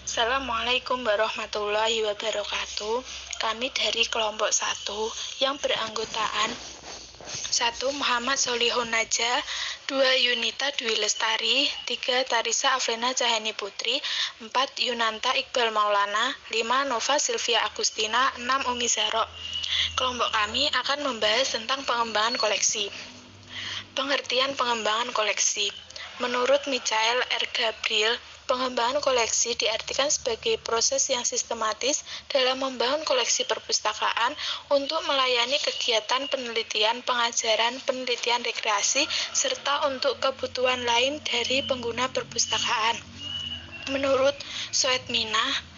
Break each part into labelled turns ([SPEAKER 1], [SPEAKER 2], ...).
[SPEAKER 1] Assalamualaikum warahmatullahi wabarakatuh. Kami dari kelompok 1 yang beranggotaan 1. Muhammad Solihun Naja, 2. Yunita Dwi Lestari, 3. Tarisa Afrina Cahani Putri, 4. Yunanta Iqbal Maulana, 5. Nova Sylvia Agustina, 6. Umi Zahro. Kelompok kami akan membahas tentang pengembangan koleksi. Pengertian pengembangan koleksi. Menurut Michael R. Gabriel, pengembangan koleksi diartikan sebagai proses yang sistematis dalam membangun koleksi perpustakaan untuk melayani kegiatan penelitian, pengajaran, penelitian rekreasi, serta untuk kebutuhan lain dari pengguna perpustakaan. Menurut Soetminah,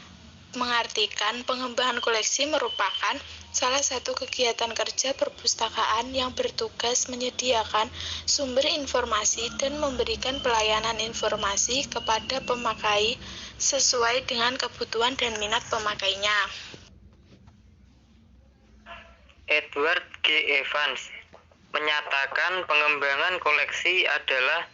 [SPEAKER 1] mengartikan pengembangan koleksi merupakan salah satu kegiatan kerja perpustakaan yang bertugas menyediakan sumber informasi dan memberikan pelayanan informasi kepada pemakai sesuai dengan kebutuhan dan minat pemakainya.
[SPEAKER 2] Edward G. Evans menyatakan pengembangan koleksi adalah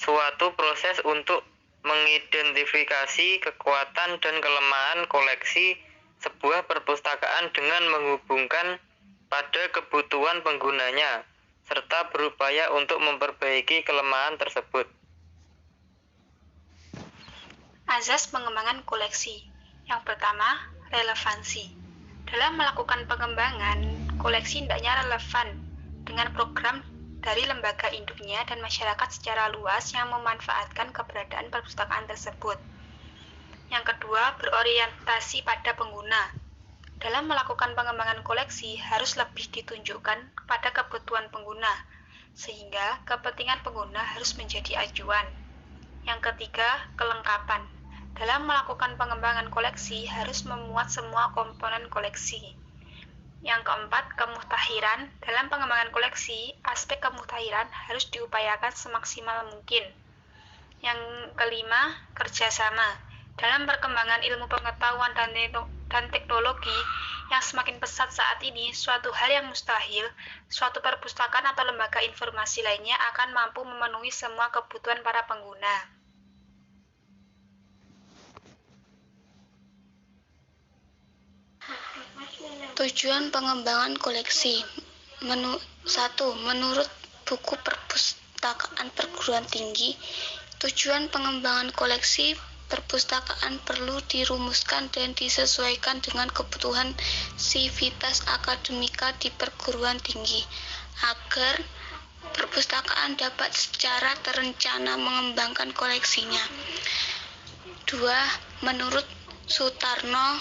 [SPEAKER 2] suatu proses untuk mengidentifikasi kekuatan dan kelemahan koleksi sebuah perpustakaan dengan menghubungkan pada kebutuhan penggunanya, serta berupaya untuk memperbaiki kelemahan tersebut.
[SPEAKER 3] Azas pengembangan koleksi. Yang pertama, relevansi. Dalam melakukan pengembangan, koleksi hendaknya relevan dengan program dari lembaga induknya dan masyarakat secara luas yang memanfaatkan keberadaan perpustakaan tersebut. Yang kedua, berorientasi pada pengguna. Dalam melakukan pengembangan koleksi harus lebih ditunjukkan pada kebutuhan pengguna, sehingga kepentingan pengguna harus menjadi acuan. Yang ketiga, kelengkapan. Dalam melakukan pengembangan koleksi harus memuat semua komponen koleksi. Yang keempat, kemutahiran. Dalam pengembangan koleksi, aspek kemutahiran harus diupayakan semaksimal mungkin. Yang kelima, kerjasama. Dalam perkembangan ilmu pengetahuan dan teknologi yang semakin pesat saat ini, suatu hal yang mustahil, suatu perpustakaan atau lembaga informasi lainnya akan mampu memenuhi semua kebutuhan para pengguna.
[SPEAKER 4] Tujuan pengembangan koleksi. 1. Menurut buku perpustakaan perguruan tinggi, tujuan pengembangan koleksi perpustakaan perlu dirumuskan dan disesuaikan dengan kebutuhan sivitas akademika di perguruan tinggi, agar perpustakaan dapat secara terencana mengembangkan koleksinya. 2. Menurut Sutarno,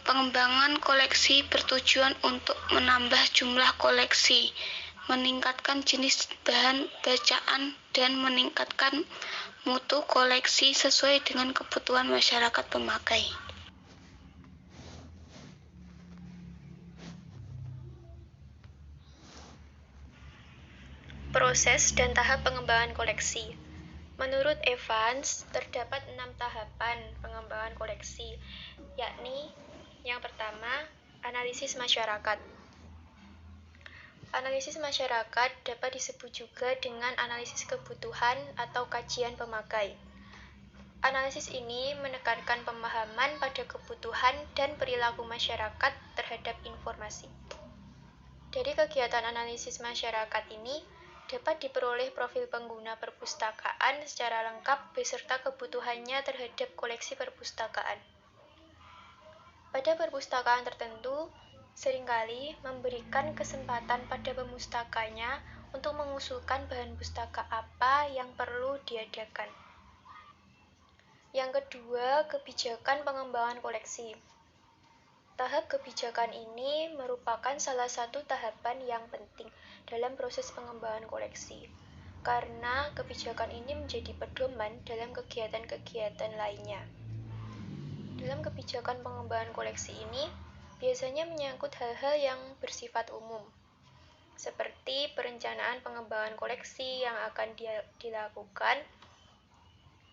[SPEAKER 4] pengembangan koleksi bertujuan untuk menambah jumlah koleksi, meningkatkan jenis bahan bacaan, dan meningkatkan mutu koleksi sesuai dengan kebutuhan masyarakat pemakai.
[SPEAKER 5] Proses dan tahap pengembangan koleksi. Menurut Evans, terdapat 6 tahapan pengembangan koleksi, yakni yang pertama, analisis masyarakat. Analisis masyarakat dapat disebut juga dengan analisis kebutuhan atau kajian pemakai. Analisis ini menekankan pemahaman pada kebutuhan dan perilaku masyarakat terhadap informasi. Dari kegiatan analisis masyarakat ini, dapat diperoleh profil pengguna perpustakaan secara lengkap beserta kebutuhannya terhadap koleksi perpustakaan. Pada perpustakaan tertentu, seringkali memberikan kesempatan pada pemustakanya untuk mengusulkan bahan pustaka apa yang perlu diadakan. Yang kedua, kebijakan pengembangan koleksi. Tahap kebijakan ini merupakan salah satu tahapan yang penting dalam proses pengembangan koleksi, karena kebijakan ini menjadi pedoman dalam kegiatan-kegiatan lainnya. Dalam kebijakan pengembangan koleksi ini, biasanya menyangkut hal-hal yang bersifat umum, seperti perencanaan pengembangan koleksi yang akan dilakukan,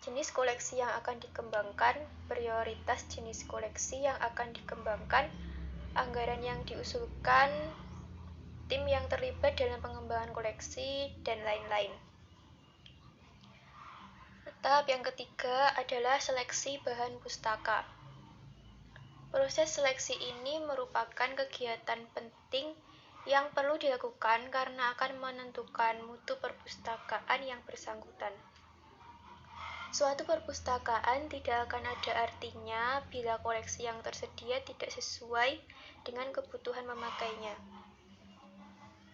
[SPEAKER 5] jenis koleksi yang akan dikembangkan, prioritas jenis koleksi yang akan dikembangkan, anggaran yang diusulkan, tim yang terlibat dalam pengembangan koleksi, dan lain-lain. Tahap yang ketiga adalah seleksi bahan pustaka. Proses seleksi ini merupakan kegiatan penting yang perlu dilakukan karena akan menentukan mutu perpustakaan yang bersangkutan. Suatu perpustakaan tidak akan ada artinya bila koleksi yang tersedia tidak sesuai dengan kebutuhan memakainya.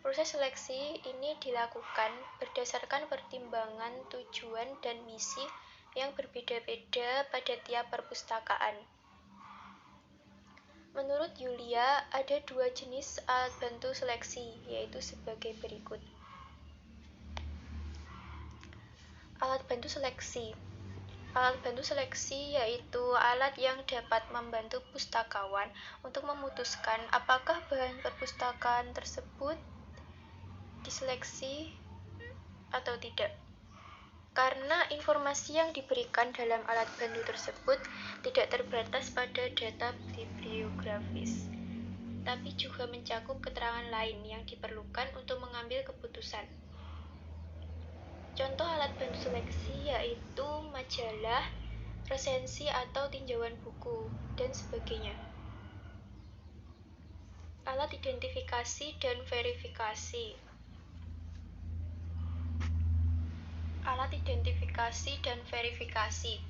[SPEAKER 5] Proses seleksi ini dilakukan berdasarkan pertimbangan tujuan dan misi yang berbeda-beda pada tiap perpustakaan. Menurut Yulia, ada 2 jenis alat bantu seleksi, yaitu sebagai berikut. Alat bantu seleksi. Alat bantu seleksi yaitu alat yang dapat membantu pustakawan untuk memutuskan apakah bahan perpustakaan tersebut diseleksi atau tidak. Karena informasi yang diberikan dalam alat bantu tersebut tidak terbatas pada data bibliografis, tapi juga mencakup keterangan lain yang diperlukan untuk mengambil keputusan. Contoh alat bantu seleksi yaitu majalah, resensi atau tinjauan buku, dan sebagainya. Alat identifikasi dan verifikasi. Alat identifikasi dan verifikasi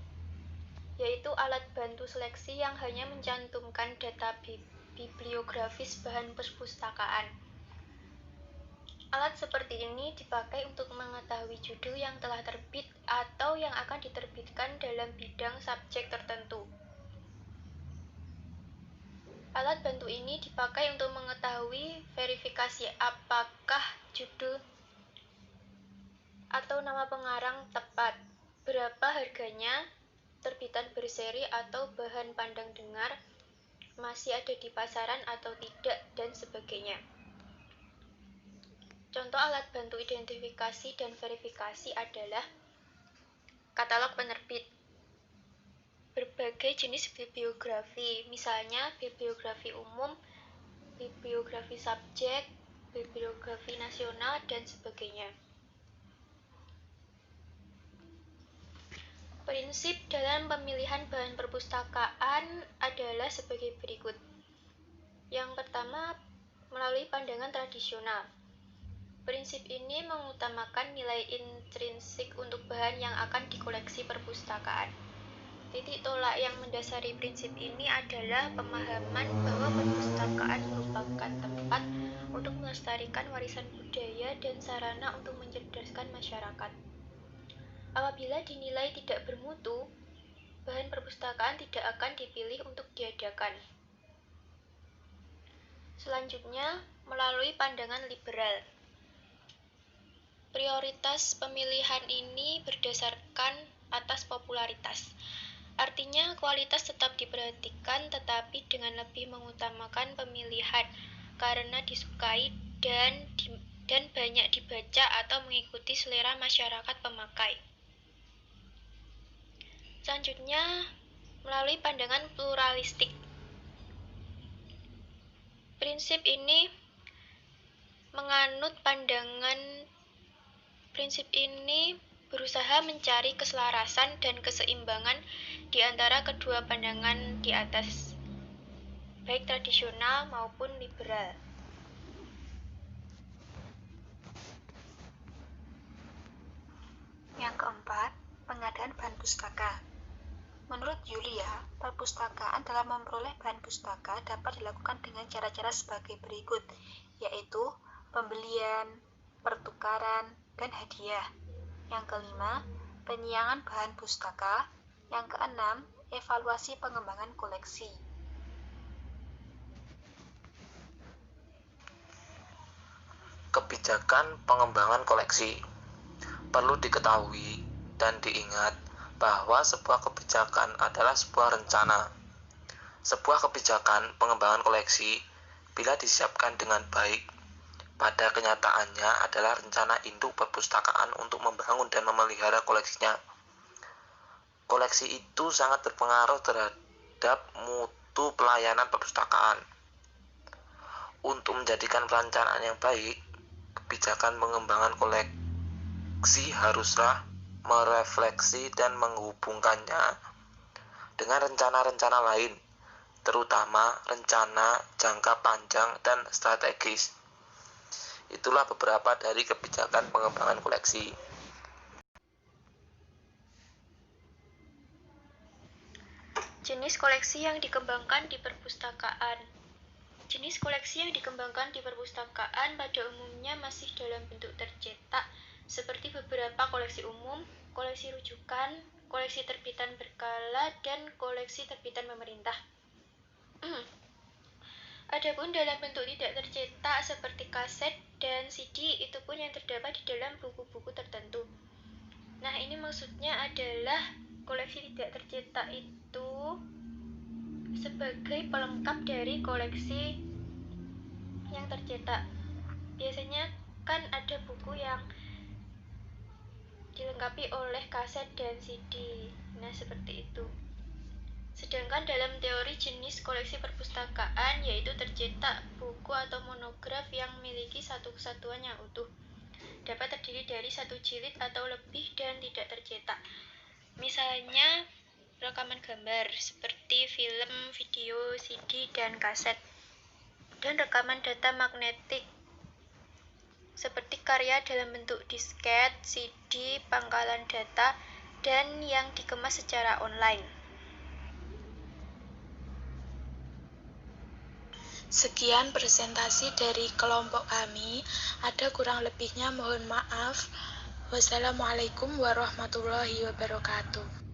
[SPEAKER 5] yaitu alat bantu seleksi yang hanya mencantumkan data bibliografis bahan perpustakaan. Alat seperti ini dipakai untuk mengetahui judul yang telah terbit atau yang akan diterbitkan dalam bidang subjek tertentu. Alat bantu ini dipakai untuk mengetahui verifikasi apakah judul atau nama pengarang tepat, berapa harganya, terbitan berseri atau bahan pandang dengar, masih ada di pasaran atau tidak, dan sebagainya. Contoh alat bantu identifikasi dan verifikasi adalah katalog penerbit, berbagai jenis bibliografi, misalnya bibliografi umum, bibliografi subjek, bibliografi nasional, dan sebagainya. Prinsip dalam pemilihan bahan perpustakaan adalah sebagai berikut. Yang pertama, melalui pandangan tradisional. Prinsip ini mengutamakan nilai intrinsik untuk bahan yang akan dikoleksi perpustakaan. Titik tolak yang mendasari prinsip ini adalah pemahaman bahwa perpustakaan merupakan tempat untuk melestarikan warisan budaya dan sarana untuk mencerdaskan masyarakat. Apabila dinilai tidak bermutu, bahan perpustakaan tidak akan dipilih untuk diadakan. Selanjutnya, melalui pandangan liberal. Prioritas pemilihan ini berdasarkan atas popularitas. Artinya, kualitas tetap diperhatikan tetapi dengan lebih mengutamakan pemilihan karena disukai dan banyak dibaca atau mengikuti selera masyarakat pemakai. Selanjutnya, melalui pandangan pluralistik. Prinsip ini berusaha mencari keselarasan dan keseimbangan di antara kedua pandangan di atas, baik tradisional maupun liberal.
[SPEAKER 3] Yang keempat, pengadaan bahan pustaka. Menurut Yulia, perpustakaan dalam memperoleh bahan pustaka dapat dilakukan dengan cara-cara sebagai berikut, yaitu pembelian, pertukaran, dan hadiah. Yang kelima, penyiangan bahan pustaka. Yang keenam, evaluasi pengembangan koleksi.
[SPEAKER 6] Kebijakan pengembangan koleksi. Perlu diketahui dan diingat bahwa sebuah kebijakan adalah sebuah rencana. Sebuah kebijakan pengembangan koleksi, bila disiapkan dengan baik, pada kenyataannya adalah rencana induk perpustakaan untuk membangun dan memelihara koleksinya. Koleksi itu sangat berpengaruh terhadap mutu pelayanan perpustakaan. Untuk menjadikan perencanaan yang baik, kebijakan pengembangan koleksi haruslah merefleksi dan menghubungkannya dengan rencana-rencana lain, terutama rencana jangka panjang dan strategis. Itulah beberapa dari kebijakan pengembangan koleksi.
[SPEAKER 5] Jenis koleksi yang dikembangkan di perpustakaan. Jenis koleksi yang dikembangkan di perpustakaan pada umumnya masih dalam bentuk tercetak, seperti beberapa koleksi umum, koleksi rujukan, koleksi terbitan berkala, dan koleksi terbitan pemerintah. Adapun dalam bentuk tidak tercetak seperti kaset dan CD, itu pun yang terdapat di dalam buku-buku tertentu. Nah, ini maksudnya adalah koleksi tidak tercetak itu sebagai pelengkap dari koleksi yang tercetak. Biasanya kan ada buku yang dilengkapi oleh kaset dan CD. Nah, seperti itu. Sedangkan dalam teori jenis koleksi perpustakaan, yaitu tercetak buku atau monograf yang memiliki satu kesatuan yang utuh, dapat terdiri dari satu jilid atau lebih dan tidak tercetak. Misalnya rekaman gambar seperti film, video, CD, dan kaset, dan rekaman data magnetik seperti karya dalam bentuk disket, CD, pangkalan data, dan yang dikemas secara online.
[SPEAKER 1] Sekian presentasi dari kelompok kami. Ada kurang lebihnya mohon maaf. Wassalamualaikum warahmatullahi wabarakatuh.